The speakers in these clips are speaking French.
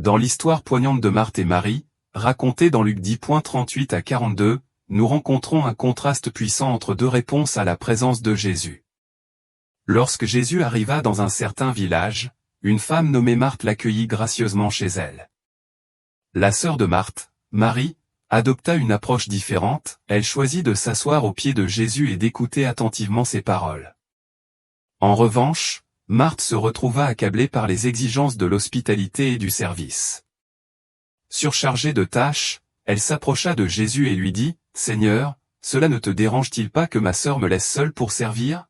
Dans l'histoire poignante de Marthe et Marie, racontée dans Luc 10.38 à 42, nous rencontrons un contraste puissant entre deux réponses à la présence de Jésus. Lorsque Jésus arriva dans un certain village, une femme nommée Marthe l'accueillit gracieusement chez elle. La sœur de Marthe, Marie, adopta une approche différente, elle choisit de s'asseoir aux pieds de Jésus et d'écouter attentivement ses paroles. En revanche, Marthe se retrouva accablée par les exigences de l'hospitalité et du service. Surchargée de tâches, elle s'approcha de Jésus et lui dit, « Seigneur, cela ne te dérange-t-il pas que ma sœur me laisse seule pour servir?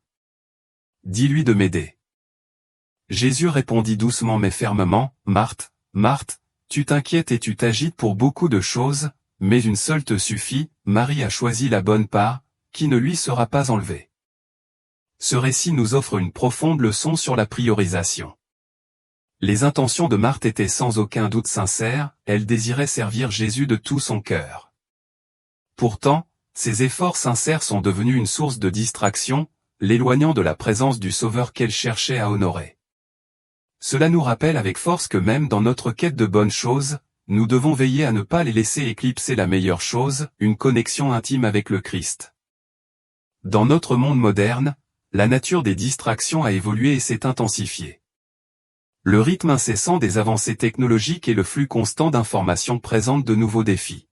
Dis-lui de m'aider. » Jésus répondit doucement mais fermement, « Marthe, Marthe, tu t'inquiètes et tu t'agites pour beaucoup de choses, mais une seule te suffit, Marie a choisi la bonne part, qui ne lui sera pas enlevée. » Ce récit nous offre une profonde leçon sur la priorisation. Les intentions de Marthe étaient sans aucun doute sincères, elle désirait servir Jésus de tout son cœur. Pourtant, ses efforts sincères sont devenus une source de distraction, l'éloignant de la présence du Sauveur qu'elle cherchait à honorer. Cela nous rappelle avec force que même dans notre quête de bonnes choses, nous devons veiller à ne pas les laisser éclipser la meilleure chose, une connexion intime avec le Christ. Dans notre monde moderne, la nature des distractions a évolué et s'est intensifiée. Le rythme incessant des avancées technologiques et le flux constant d'informations présentent de nouveaux défis.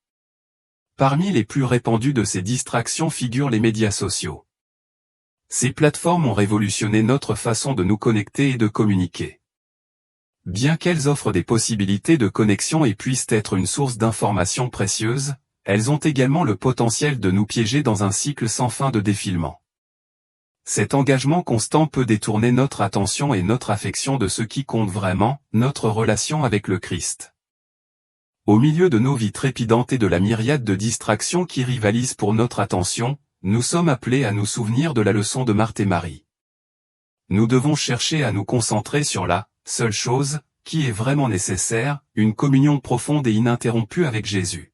Parmi les plus répandus de ces distractions figurent les médias sociaux. Ces plateformes ont révolutionné notre façon de nous connecter et de communiquer. Bien qu'elles offrent des possibilités de connexion et puissent être une source d'informations précieuses, elles ont également le potentiel de nous piéger dans un cycle sans fin de défilement. Cet engagement constant peut détourner notre attention et notre affection de ce qui compte vraiment, notre relation avec le Christ. Au milieu de nos vies trépidantes et de la myriade de distractions qui rivalisent pour notre attention, nous sommes appelés à nous souvenir de la leçon de Marthe et Marie. Nous devons chercher à nous concentrer sur la seule chose qui est vraiment nécessaire, une communion profonde et ininterrompue avec Jésus.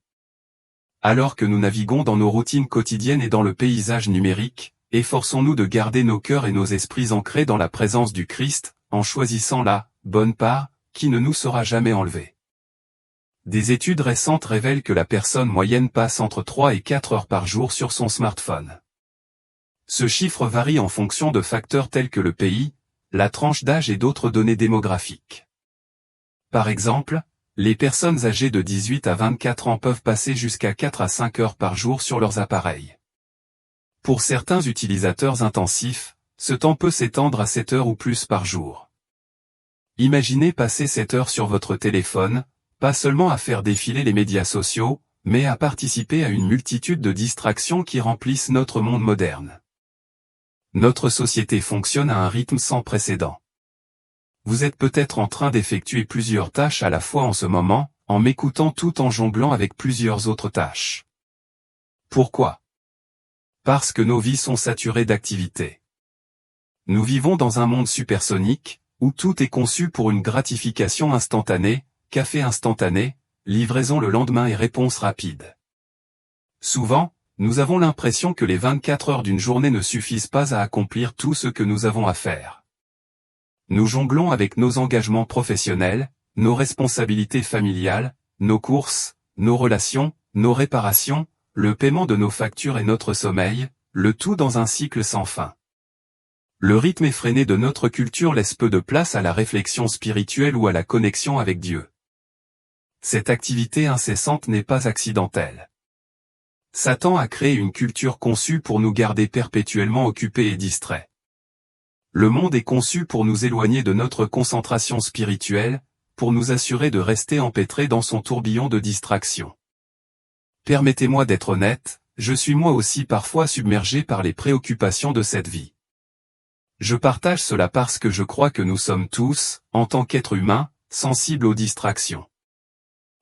Alors que nous naviguons dans nos routines quotidiennes et dans le paysage numérique, efforçons-nous de garder nos cœurs et nos esprits ancrés dans la présence du Christ, en choisissant la bonne part, qui ne nous sera jamais enlevée. Des études récentes révèlent que la personne moyenne passe entre 3 et 4 heures par jour sur son smartphone. Ce chiffre varie en fonction de facteurs tels que le pays, la tranche d'âge et d'autres données démographiques. Par exemple, les personnes âgées de 18 à 24 ans peuvent passer jusqu'à 4 à 5 heures par jour sur leurs appareils. Pour certains utilisateurs intensifs, ce temps peut s'étendre à 7 heures ou plus par jour. Imaginez passer 7 heures sur votre téléphone, pas seulement à faire défiler les médias sociaux, mais à participer à une multitude de distractions qui remplissent notre monde moderne. Notre société fonctionne à un rythme sans précédent. Vous êtes peut-être en train d'effectuer plusieurs tâches à la fois en ce moment, en m'écoutant tout en jonglant avec plusieurs autres tâches. Pourquoi? Parce que nos vies sont saturées d'activités. Nous vivons dans un monde supersonique, où tout est conçu pour une gratification instantanée, café instantané, livraison le lendemain et réponse rapide. Souvent, nous avons l'impression que les 24 heures d'une journée ne suffisent pas à accomplir tout ce que nous avons à faire. Nous jonglons avec nos engagements professionnels, nos responsabilités familiales, nos courses, nos relations, nos réparations, le paiement de nos factures et notre sommeil, le tout dans un cycle sans fin. Le rythme effréné de notre culture laisse peu de place à la réflexion spirituelle ou à la connexion avec Dieu. Cette activité incessante n'est pas accidentelle. Satan a créé une culture conçue pour nous garder perpétuellement occupés et distraits. Le monde est conçu pour nous éloigner de notre concentration spirituelle, pour nous assurer de rester empêtrés dans son tourbillon de distractions. Permettez-moi d'être honnête, je suis moi aussi parfois submergé par les préoccupations de cette vie. Je partage cela parce que je crois que nous sommes tous, en tant qu'êtres humains, sensibles aux distractions.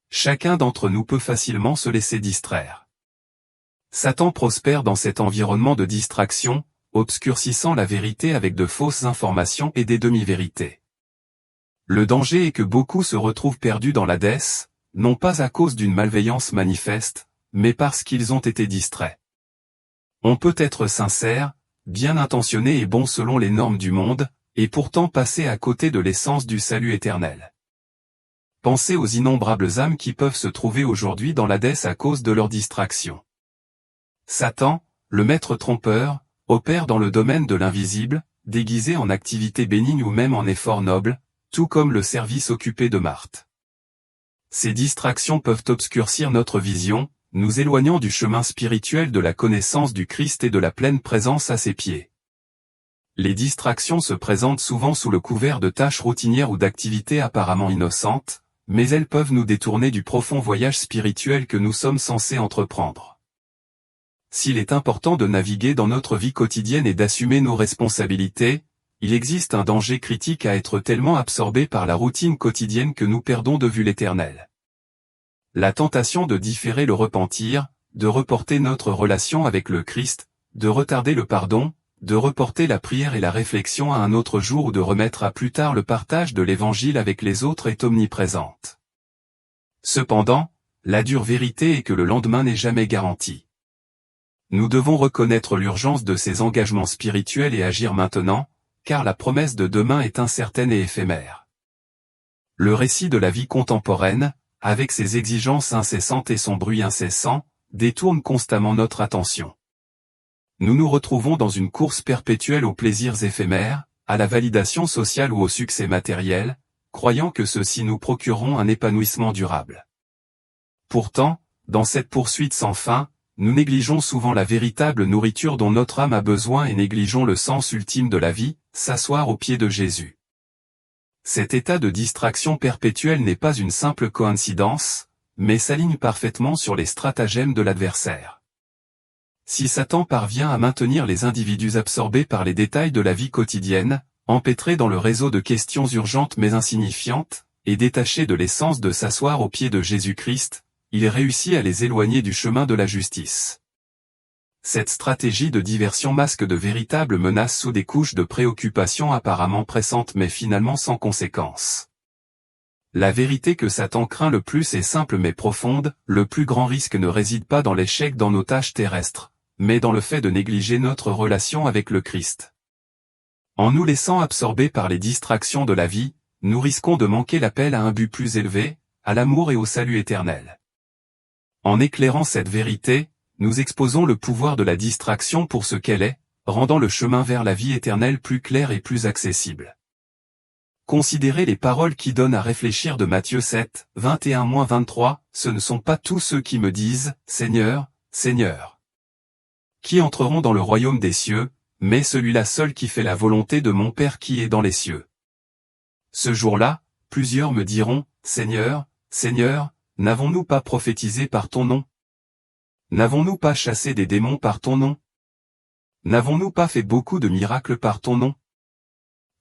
Chacun d'entre nous peut facilement se laisser distraire. Satan prospère dans cet environnement de distraction, obscurcissant la vérité avec de fausses informations et des demi-vérités. Le danger est que beaucoup se retrouvent perdus dans l'Hadès, non pas à cause d'une malveillance manifeste, mais parce qu'ils ont été distraits. On peut être sincère, bien intentionné et bon selon les normes du monde, et pourtant passer à côté de l'essence du salut éternel. Pensez aux innombrables âmes qui peuvent se trouver aujourd'hui dans l'Hadès à cause de leur distraction. Satan, le maître trompeur, opère dans le domaine de l'invisible, déguisé en activité bénigne ou même en effort noble, tout comme le service occupé de Marthe. Ces distractions peuvent obscurcir notre vision, nous éloignant du chemin spirituel de la connaissance du Christ et de la pleine présence à ses pieds. Les distractions se présentent souvent sous le couvert de tâches routinières ou d'activités apparemment innocentes, mais elles peuvent nous détourner du profond voyage spirituel que nous sommes censés entreprendre. S'il est important de naviguer dans notre vie quotidienne et d'assumer nos responsabilités, il existe un danger critique à être tellement absorbé par la routine quotidienne que nous perdons de vue l'Éternel. La tentation de différer le repentir, de reporter notre relation avec le Christ, de retarder le pardon, de reporter la prière et la réflexion à un autre jour ou de remettre à plus tard le partage de l'Évangile avec les autres est omniprésente. Cependant, la dure vérité est que le lendemain n'est jamais garanti. Nous devons reconnaître l'urgence de ces engagements spirituels et agir maintenant, car la promesse de demain est incertaine et éphémère. Le récit de la vie contemporaine, avec ses exigences incessantes et son bruit incessant, détourne constamment notre attention. Nous nous retrouvons dans une course perpétuelle aux plaisirs éphémères, à la validation sociale ou au succès matériel, croyant que ceux-ci nous procureront un épanouissement durable. Pourtant, dans cette poursuite sans fin, nous négligeons souvent la véritable nourriture dont notre âme a besoin et négligeons le sens ultime de la vie, s'asseoir aux pieds de Jésus. Cet état de distraction perpétuelle n'est pas une simple coïncidence, mais s'aligne parfaitement sur les stratagèmes de l'adversaire. Si Satan parvient à maintenir les individus absorbés par les détails de la vie quotidienne, empêtrés dans le réseau de questions urgentes mais insignifiantes, et détachés de l'essence de s'asseoir aux pieds de Jésus-Christ, il réussit à les éloigner du chemin de la justice. Cette stratégie de diversion masque de véritables menaces sous des couches de préoccupations apparemment pressantes mais finalement sans conséquences. La vérité que Satan craint le plus est simple mais profonde, le plus grand risque ne réside pas dans l'échec dans nos tâches terrestres, mais dans le fait de négliger notre relation avec le Christ. En nous laissant absorber par les distractions de la vie, nous risquons de manquer l'appel à un but plus élevé, à l'amour et au salut éternel. En éclairant cette vérité, nous exposons le pouvoir de la distraction pour ce qu'elle est, rendant le chemin vers la vie éternelle plus clair et plus accessible. Considérez les paroles qui donnent à réfléchir de Matthieu 7, 21-23, « Ce ne sont pas tous ceux qui me disent, Seigneur, Seigneur, qui entreront dans le royaume des cieux, mais celui-là seul qui fait la volonté de mon Père qui est dans les cieux. Ce jour-là, plusieurs me diront, Seigneur, Seigneur, n'avons-nous pas prophétisé par ton nom? N'avons-nous pas chassé des démons par ton nom? N'avons-nous pas fait beaucoup de miracles par ton nom?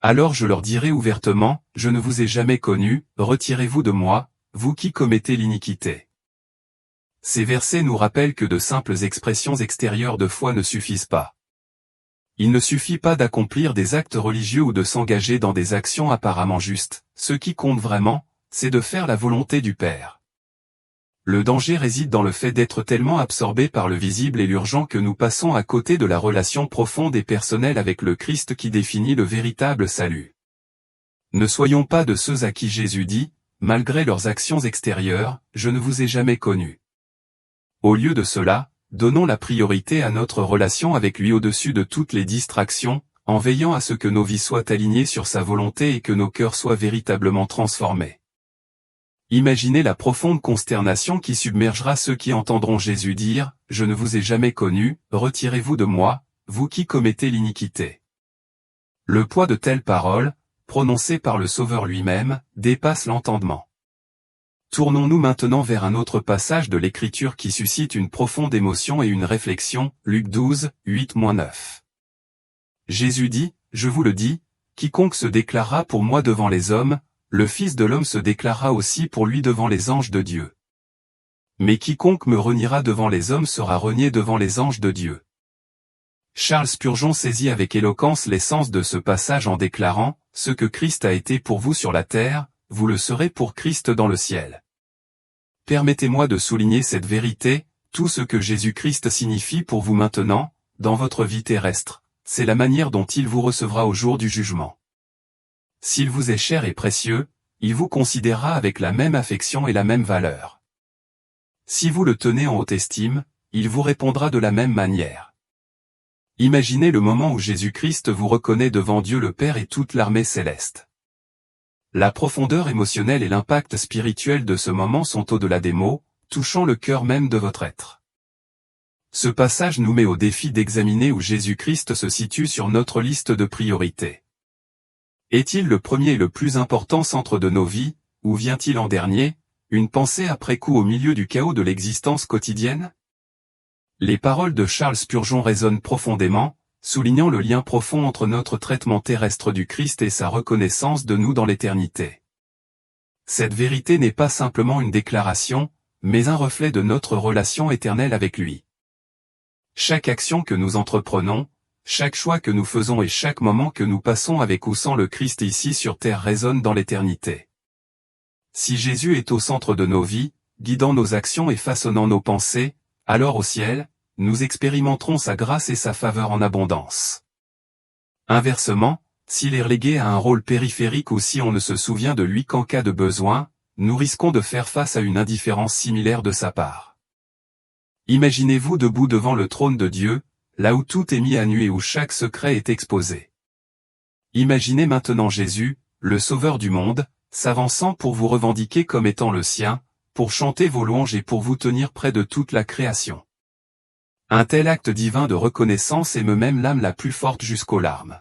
Alors je leur dirai ouvertement, je ne vous ai jamais connu, retirez-vous de moi, vous qui commettez l'iniquité. » Ces versets nous rappellent que de simples expressions extérieures de foi ne suffisent pas. Il ne suffit pas d'accomplir des actes religieux ou de s'engager dans des actions apparemment justes, ce qui compte vraiment, c'est de faire la volonté du Père. Le danger réside dans le fait d'être tellement absorbé par le visible et l'urgent que nous passons à côté de la relation profonde et personnelle avec le Christ qui définit le véritable salut. Ne soyons pas de ceux à qui Jésus dit, malgré leurs actions extérieures, je ne vous ai jamais connu. Au lieu de cela, donnons la priorité à notre relation avec lui au-dessus de toutes les distractions, en veillant à ce que nos vies soient alignées sur sa volonté et que nos cœurs soient véritablement transformés. Imaginez la profonde consternation qui submergera ceux qui entendront Jésus dire, « Je ne vous ai jamais connu, retirez-vous de moi, vous qui commettez l'iniquité. » Le poids de telles paroles, prononcées par le Sauveur lui-même, dépasse l'entendement. Tournons-nous maintenant vers un autre passage de l'Écriture qui suscite une profonde émotion et une réflexion, Luc 12, 8-9. Jésus dit, « Je vous le dis, quiconque se déclarera pour moi devant les hommes, le Fils de l'homme se déclarera aussi pour lui devant les anges de Dieu. Mais quiconque me reniera devant les hommes sera renié devant les anges de Dieu. » Charles Spurgeon saisit avec éloquence l'essence de ce passage en déclarant, « Ce que Christ a été pour vous sur la terre, vous le serez pour Christ dans le ciel. » Permettez-moi de souligner cette vérité, tout ce que Jésus-Christ signifie pour vous maintenant, dans votre vie terrestre, c'est la manière dont il vous recevra au jour du jugement. S'il vous est cher et précieux, il vous considérera avec la même affection et la même valeur. Si vous le tenez en haute estime, il vous répondra de la même manière. Imaginez le moment où Jésus-Christ vous reconnaît devant Dieu le Père et toute l'armée céleste. La profondeur émotionnelle et l'impact spirituel de ce moment sont au-delà des mots, touchant le cœur même de votre être. Ce passage nous met au défi d'examiner où Jésus-Christ se situe sur notre liste de priorités. Est-il le premier et le plus important centre de nos vies, ou vient-il en dernier, une pensée après coup au milieu du chaos de l'existence quotidienne? Les paroles de Charles Spurgeon résonnent profondément, soulignant le lien profond entre notre traitement terrestre du Christ et sa reconnaissance de nous dans l'éternité. Cette vérité n'est pas simplement une déclaration, mais un reflet de notre relation éternelle avec lui. Chaque action que nous entreprenons, chaque choix que nous faisons et chaque moment que nous passons avec ou sans le Christ ici sur terre résonne dans l'éternité. Si Jésus est au centre de nos vies, guidant nos actions et façonnant nos pensées, alors au ciel, nous expérimenterons sa grâce et sa faveur en abondance. Inversement, s'il est relégué à un rôle périphérique ou si on ne se souvient de lui qu'en cas de besoin, nous risquons de faire face à une indifférence similaire de sa part. Imaginez-vous debout devant le trône de Dieu, là où tout est mis à nu et où chaque secret est exposé. Imaginez maintenant Jésus, le Sauveur du monde, s'avançant pour vous revendiquer comme étant le sien, pour chanter vos louanges et pour vous tenir près de toute la création. Un tel acte divin de reconnaissance émeut même l'âme la plus forte jusqu'aux larmes.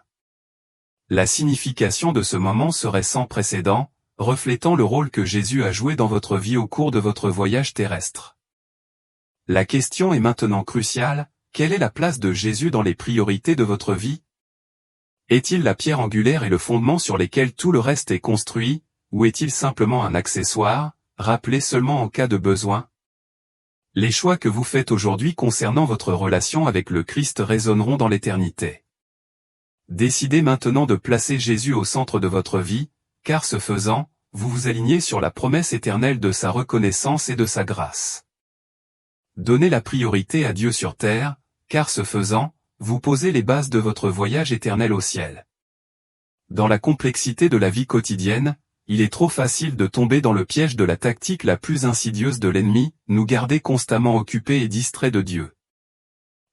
La signification de ce moment serait sans précédent, reflétant le rôle que Jésus a joué dans votre vie au cours de votre voyage terrestre. La question est maintenant cruciale, quelle est la place de Jésus dans les priorités de votre vie? Est-il la pierre angulaire et le fondement sur lesquels tout le reste est construit, ou est-il simplement un accessoire, rappelé seulement en cas de besoin? Les choix que vous faites aujourd'hui concernant votre relation avec le Christ résonneront dans l'éternité. Décidez maintenant de placer Jésus au centre de votre vie, car ce faisant, vous vous alignez sur la promesse éternelle de sa reconnaissance et de sa grâce. Donnez la priorité à Dieu sur terre, car ce faisant, vous posez les bases de votre voyage éternel au ciel. Dans la complexité de la vie quotidienne, il est trop facile de tomber dans le piège de la tactique la plus insidieuse de l'ennemi, nous garder constamment occupés et distraits de Dieu.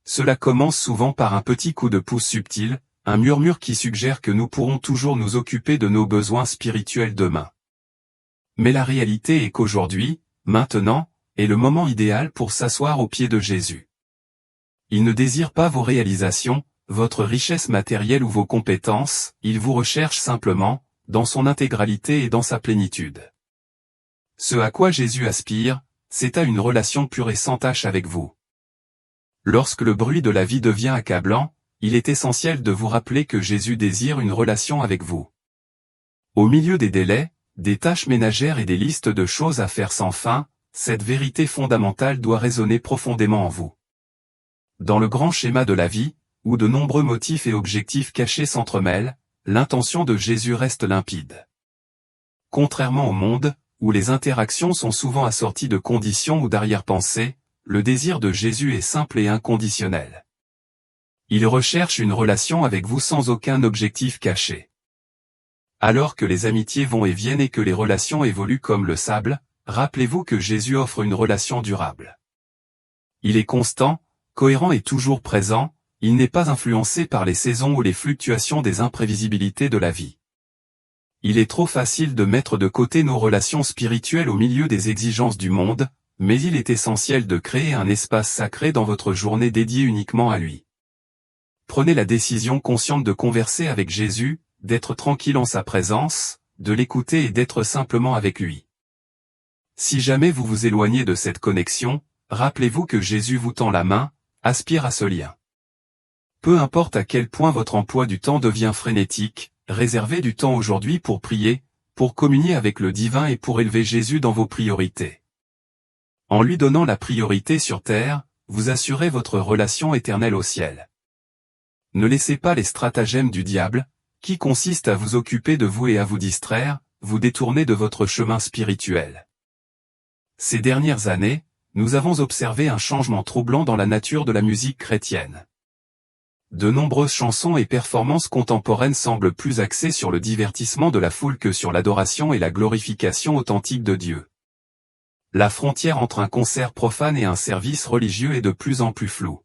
Cela commence souvent par un petit coup de pouce subtil, un murmure qui suggère que nous pourrons toujours nous occuper de nos besoins spirituels demain. Mais la réalité est qu'aujourd'hui, maintenant, est le moment idéal pour s'asseoir aux pieds de Jésus. Il ne désire pas vos réalisations, votre richesse matérielle ou vos compétences, il vous recherche simplement, dans son intégralité et dans sa plénitude. Ce à quoi Jésus aspire, c'est à une relation pure et sans tache avec vous. Lorsque le bruit de la vie devient accablant, il est essentiel de vous rappeler que Jésus désire une relation avec vous. Au milieu des délais, des tâches ménagères et des listes de choses à faire sans fin, cette vérité fondamentale doit résonner profondément en vous. Dans le grand schéma de la vie, où de nombreux motifs et objectifs cachés s'entremêlent, l'intention de Jésus reste limpide. Contrairement au monde, où les interactions sont souvent assorties de conditions ou d'arrière-pensées, le désir de Jésus est simple et inconditionnel. Il recherche une relation avec vous sans aucun objectif caché. Alors que les amitiés vont et viennent et que les relations évoluent comme le sable, rappelez-vous que Jésus offre une relation durable. Il est constant, cohérent et toujours présent, il n'est pas influencé par les saisons ou les fluctuations des imprévisibilités de la vie. Il est trop facile de mettre de côté nos relations spirituelles au milieu des exigences du monde, mais il est essentiel de créer un espace sacré dans votre journée dédié uniquement à lui. Prenez la décision consciente de converser avec Jésus, d'être tranquille en sa présence, de l'écouter et d'être simplement avec lui. Si jamais vous vous éloignez de cette connexion, rappelez-vous que Jésus vous tend la main, aspire à ce lien. Peu importe à quel point votre emploi du temps devient frénétique, réservez du temps aujourd'hui pour prier, pour communier avec le divin et pour élever Jésus dans vos priorités. En lui donnant la priorité sur terre, vous assurez votre relation éternelle au ciel. Ne laissez pas les stratagèmes du diable, qui consistent à vous occuper de vous et à vous distraire, vous détourner de votre chemin spirituel. Ces dernières années, nous avons observé un changement troublant dans la nature de la musique chrétienne. de nombreuses chansons et performances contemporaines semblent plus axées sur le divertissement de la foule que sur l'adoration et la glorification authentique de Dieu. La frontière entre un concert profane et un service religieux est de plus en plus floue.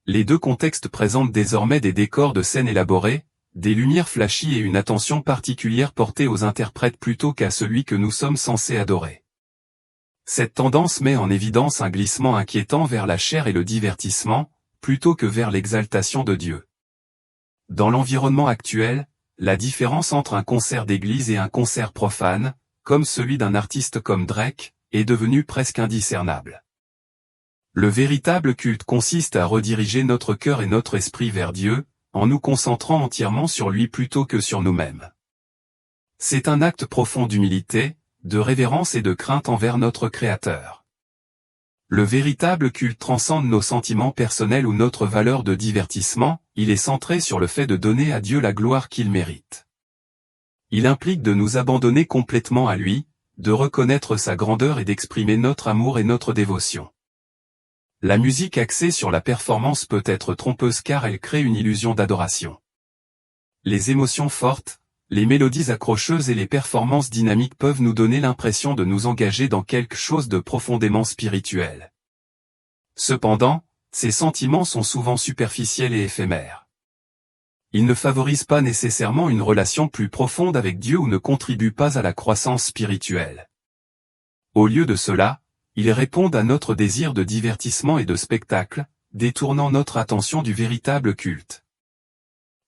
Les deux contextes présentent désormais des décors de scène élaborés, des lumières flashy et une attention particulière portée aux interprètes plutôt qu'à celui que nous sommes censés adorer. Cette tendance met en évidence un glissement inquiétant vers la chair et le divertissement, plutôt que vers l'exaltation de Dieu. Dans l'environnement actuel, la différence entre un concert d'église et un concert profane, comme celui d'un artiste comme Drake, est devenue presque indiscernable. Le véritable culte consiste à rediriger notre cœur et notre esprit vers Dieu, en nous concentrant entièrement sur lui plutôt que sur nous-mêmes. C'est un acte profond d'humilité, de révérence et de crainte envers notre Créateur. Le véritable culte transcende nos sentiments personnels ou notre valeur de divertissement, il est centré sur le fait de donner à Dieu la gloire qu'il mérite. Il implique de nous abandonner complètement à lui, de reconnaître sa grandeur et d'exprimer notre amour et notre dévotion. La musique axée sur la performance peut être trompeuse car elle crée une illusion d'adoration. Les émotions fortes, les mélodies accrocheuses et les performances dynamiques peuvent nous donner l'impression de nous engager dans quelque chose de profondément spirituel. Cependant, ces sentiments sont souvent superficiels et éphémères. Ils ne favorisent pas nécessairement une relation plus profonde avec Dieu ou ne contribuent pas à la croissance spirituelle. Au lieu de cela, ils répondent à notre désir de divertissement et de spectacle, détournant notre attention du véritable culte.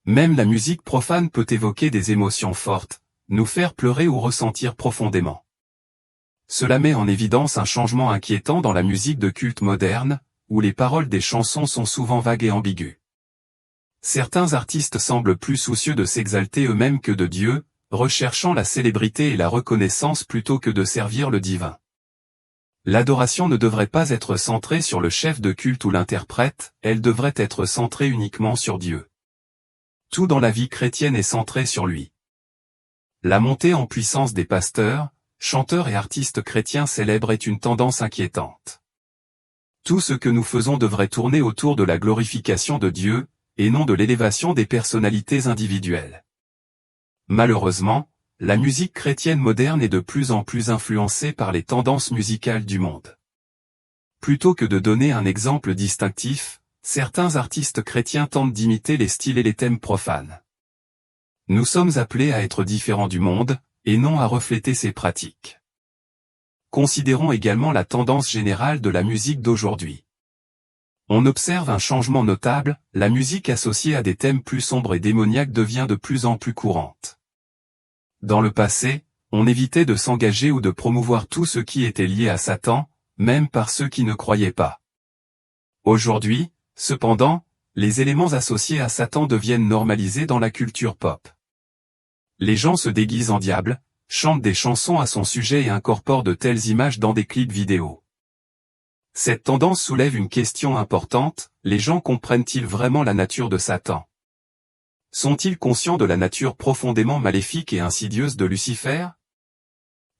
Même la musique profane peut évoquer des émotions fortes, nous faire pleurer ou ressentir profondément. Cela met en évidence un changement inquiétant dans la musique de culte moderne, où les paroles des chansons sont souvent vagues et ambiguës. Certains artistes semblent plus soucieux de s'exalter eux-mêmes que de Dieu, recherchant la célébrité et la reconnaissance plutôt que de servir le divin. L'adoration ne devrait pas être centrée sur le chef de culte ou l'interprète, elle devrait être centrée uniquement sur Dieu. Tout dans la vie chrétienne est centré sur lui. La montée en puissance des pasteurs, chanteurs et artistes chrétiens célèbres est une tendance inquiétante. Tout ce que nous faisons devrait tourner autour de la glorification de Dieu, et non de l'élévation des personnalités individuelles. Malheureusement, la musique chrétienne moderne est de plus en plus influencée par les tendances musicales du monde. Plutôt que de donner un exemple distinctif, certains artistes chrétiens tentent d'imiter les styles et les thèmes profanes. Nous sommes appelés à être différents du monde, et non à refléter ses pratiques. Considérons également la tendance générale de la musique d'aujourd'hui. On observe un changement notable, la musique associée à des thèmes plus sombres et démoniaques devient de plus en plus courante. Dans le passé, on évitait de s'engager ou de promouvoir tout ce qui était lié à Satan, même par ceux qui ne croyaient pas. Aujourd'hui, cependant, les éléments associés à Satan deviennent normalisés dans la culture pop. Les gens se déguisent en diable, chantent des chansons à son sujet et incorporent de telles images dans des clips vidéo. Cette tendance soulève une question importante, les gens comprennent-ils vraiment la nature de Satan ? Sont-ils conscients de la nature profondément maléfique et insidieuse de Lucifer ?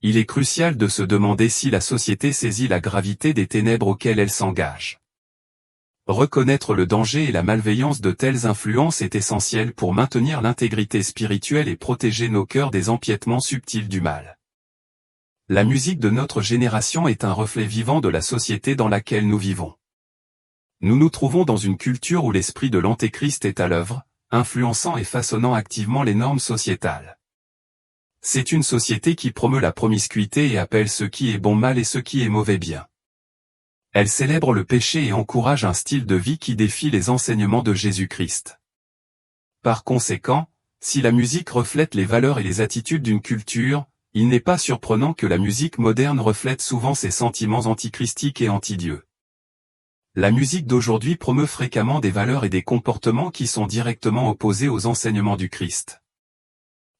Il est crucial de se demander si la société saisit la gravité des ténèbres auxquelles elle s'engage. Reconnaître le danger et la malveillance de telles influences est essentiel pour maintenir l'intégrité spirituelle et protéger nos cœurs des empiètements subtils du mal. La musique de notre génération est un reflet vivant de la société dans laquelle nous vivons. Nous nous trouvons dans une culture où l'esprit de l'Antéchrist est à l'œuvre, influençant et façonnant activement les normes sociétales. C'est une société qui promeut la promiscuité et appelle ce qui est bon mal et ce qui est mauvais bien. Elle célèbre le péché et encourage un style de vie qui défie les enseignements de Jésus-Christ. Par conséquent, si la musique reflète les valeurs et les attitudes d'une culture, il n'est pas surprenant que la musique moderne reflète souvent ses sentiments antichristiques et anti-Dieu. La musique d'aujourd'hui promeut fréquemment des valeurs et des comportements qui sont directement opposés aux enseignements du Christ.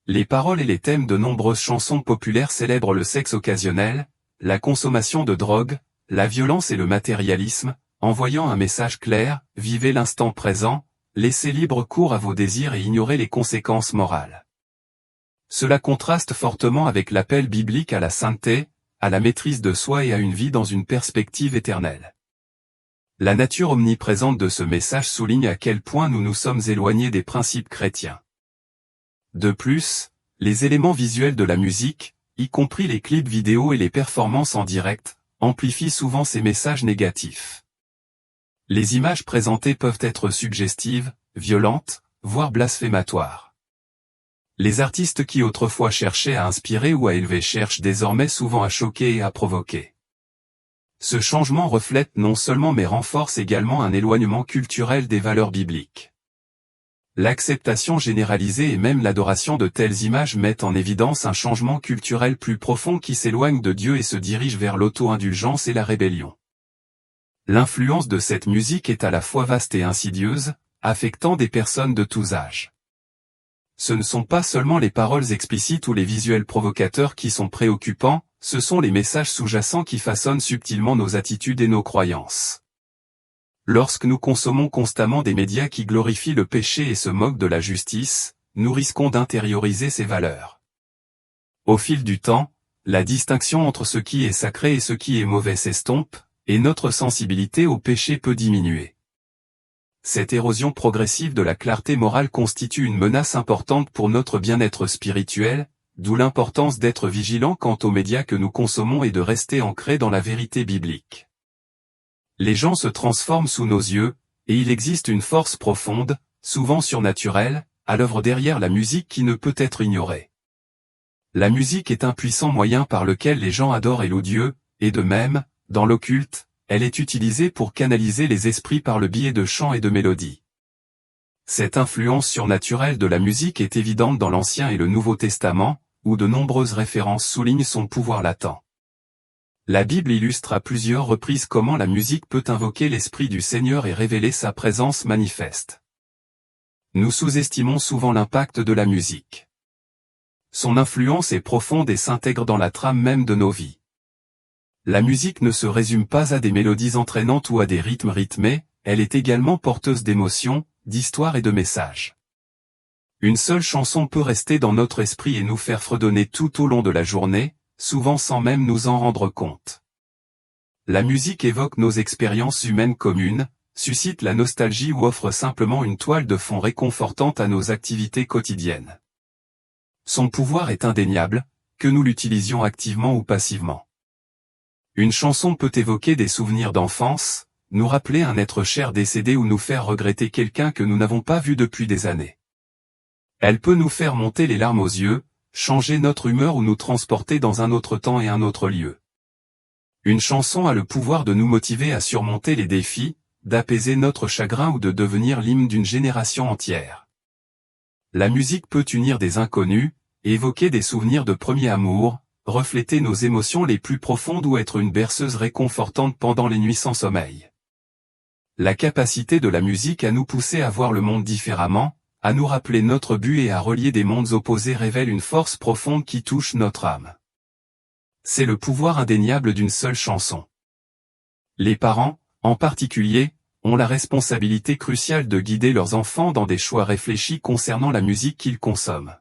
Les paroles et les thèmes de nombreuses chansons populaires célèbrent le sexe occasionnel, la consommation de drogue, la violence et le matérialisme, envoyant un message clair, vivez l'instant présent, laissez libre cours à vos désirs et ignorez les conséquences morales. Cela contraste fortement avec l'appel biblique à la sainteté, à la maîtrise de soi et à une vie dans une perspective éternelle. La nature omniprésente de ce message souligne à quel point nous nous sommes éloignés des principes chrétiens. De plus, les éléments visuels de la musique, y compris les clips vidéo et les performances en direct, amplifient souvent ces messages négatifs. Les images présentées peuvent être suggestives, violentes, voire blasphématoires. Les artistes qui autrefois cherchaient à inspirer ou à élever cherchent désormais souvent à choquer et à provoquer. Ce changement reflète non seulement mais renforce également un éloignement culturel des valeurs bibliques. L'acceptation généralisée et même l'adoration de telles images mettent en évidence un changement culturel plus profond qui s'éloigne de Dieu et se dirige vers l'auto-indulgence et la rébellion. L'influence de cette musique est à la fois vaste et insidieuse, affectant des personnes de tous âges. Ce ne sont pas seulement les paroles explicites ou les visuels provocateurs qui sont préoccupants, ce sont les messages sous-jacents qui façonnent subtilement nos attitudes et nos croyances. Lorsque nous consommons constamment des médias qui glorifient le péché et se moquent de la justice, nous risquons d'intérioriser ces valeurs. Au fil du temps, la distinction entre ce qui est sacré et ce qui est mauvais s'estompe, et notre sensibilité au péché peut diminuer. Cette érosion progressive de la clarté morale constitue une menace importante pour notre bien-être spirituel, d'où l'importance d'être vigilant quant aux médias que nous consommons et de rester ancrés dans la vérité biblique. Les gens se transforment sous nos yeux, et il existe une force profonde, souvent surnaturelle, à l'œuvre derrière la musique qui ne peut être ignorée. La musique est un puissant moyen par lequel les gens adorent et louent Dieu, et de même, dans l'occulte, elle est utilisée pour canaliser les esprits par le biais de chants et de mélodies. Cette influence surnaturelle de la musique est évidente dans l'Ancien et le Nouveau Testament, où de nombreuses références soulignent son pouvoir latent. La Bible illustre à plusieurs reprises comment la musique peut invoquer l'Esprit du Seigneur et révéler sa présence manifeste. Nous sous-estimons souvent l'impact de la musique. Son influence est profonde et s'intègre dans la trame même de nos vies. La musique ne se résume pas à des mélodies entraînantes ou à des rythmes rythmés, elle est également porteuse d'émotions, d'histoires et de messages. Une seule chanson peut rester dans notre esprit et nous faire fredonner tout au long de la journée, souvent sans même nous en rendre compte. La musique évoque nos expériences humaines communes, suscite la nostalgie ou offre simplement une toile de fond réconfortante à nos activités quotidiennes. Son pouvoir est indéniable, que nous l'utilisions activement ou passivement. Une chanson peut évoquer des souvenirs d'enfance, nous rappeler un être cher décédé ou nous faire regretter quelqu'un que nous n'avons pas vu depuis des années. Elle peut nous faire monter les larmes aux yeux, changer notre humeur ou nous transporter dans un autre temps et un autre lieu. Une chanson a le pouvoir de nous motiver à surmonter les défis, d'apaiser notre chagrin ou de devenir l'hymne d'une génération entière. La musique peut unir des inconnus, évoquer des souvenirs de premier amour, refléter nos émotions les plus profondes ou être une berceuse réconfortante pendant les nuits sans sommeil. La capacité de la musique à nous pousser à voir le monde différemment, à nous rappeler notre but et à relier des mondes opposés révèle une force profonde qui touche notre âme. C'est le pouvoir indéniable d'une seule chanson. Les parents, en particulier, ont la responsabilité cruciale de guider leurs enfants dans des choix réfléchis concernant la musique qu'ils consomment.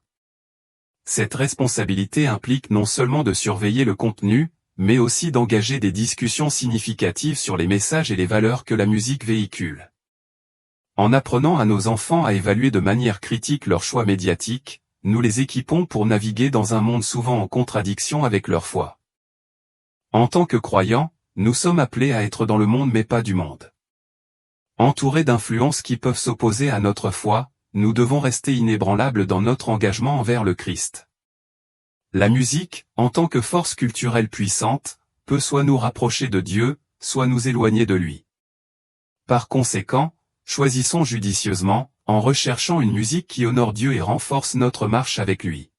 Cette responsabilité implique non seulement de surveiller le contenu, mais aussi d'engager des discussions significatives sur les messages et les valeurs que la musique véhicule. En apprenant à nos enfants à évaluer de manière critique leurs choix médiatiques, nous les équipons pour naviguer dans un monde souvent en contradiction avec leur foi. En tant que croyants, nous sommes appelés à être dans le monde mais pas du monde. Entourés d'influences qui peuvent s'opposer à notre foi, nous devons rester inébranlables dans notre engagement envers le Christ. La musique, en tant que force culturelle puissante, peut soit nous rapprocher de Dieu, soit nous éloigner de lui. Par conséquent, choisissons judicieusement, en recherchant une musique qui honore Dieu et renforce notre marche avec lui.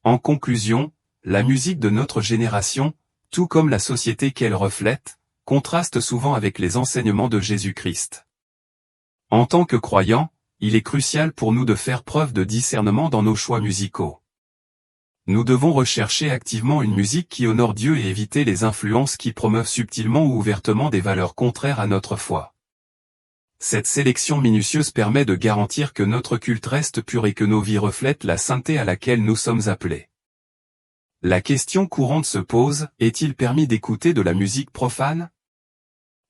En conclusion, la musique de notre génération, tout comme la société qu'elle reflète, contraste souvent avec les enseignements de Jésus-Christ. En tant que croyants, il est crucial pour nous de faire preuve de discernement dans nos choix musicaux. Nous devons rechercher activement une musique qui honore Dieu et éviter les influences qui promeuvent subtilement ou ouvertement des valeurs contraires à notre foi. Cette sélection minutieuse permet de garantir que notre culte reste pur et que nos vies reflètent la sainteté à laquelle nous sommes appelés. La question courante se pose, est-il permis d'écouter de la musique profane ?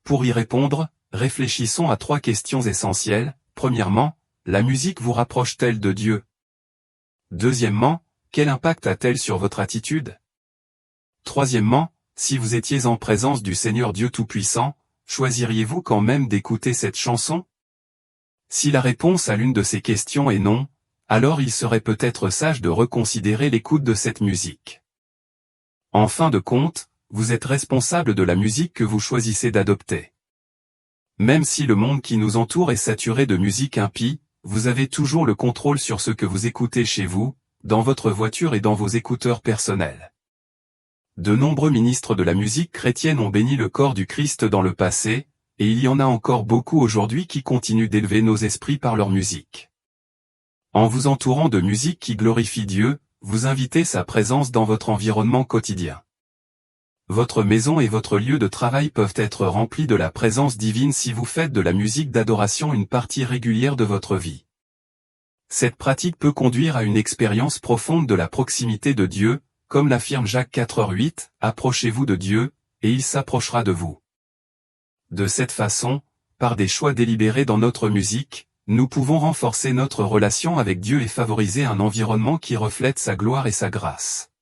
Pour y répondre, réfléchissons à 3 questions essentielles. Premièrement, la musique vous rapproche-t-elle de Dieu? Deuxièmement, quel impact a-t-elle sur votre attitude? Troisièmement, si vous étiez en présence du Seigneur Dieu Tout-Puissant, choisiriez-vous quand même d'écouter cette chanson? Si la réponse à l'une de ces questions est non, alors il serait peut-être sage de reconsidérer l'écoute de cette musique. En fin de compte, vous êtes responsable de la musique que vous choisissez d'adopter. Même si le monde qui nous entoure est saturé de musique impie, vous avez toujours le contrôle sur ce que vous écoutez chez vous, dans votre voiture et dans vos écouteurs personnels. De nombreux ministres de la musique chrétienne ont béni le corps du Christ dans le passé, et il y en a encore beaucoup aujourd'hui qui continuent d'élever nos esprits par leur musique. En vous entourant de musique qui glorifie Dieu, vous invitez sa présence dans votre environnement quotidien. Votre maison et votre lieu de travail peuvent être remplis de la présence divine si vous faites de la musique d'adoration une partie régulière de votre vie. Cette pratique peut conduire à une expérience profonde de la proximité de Dieu, comme l'affirme Jacques 4:8, « Approchez-vous de Dieu, et il s'approchera de vous ». De cette façon, par des choix délibérés dans notre musique, nous pouvons renforcer notre relation avec Dieu et favoriser un environnement qui reflète sa gloire et sa grâce.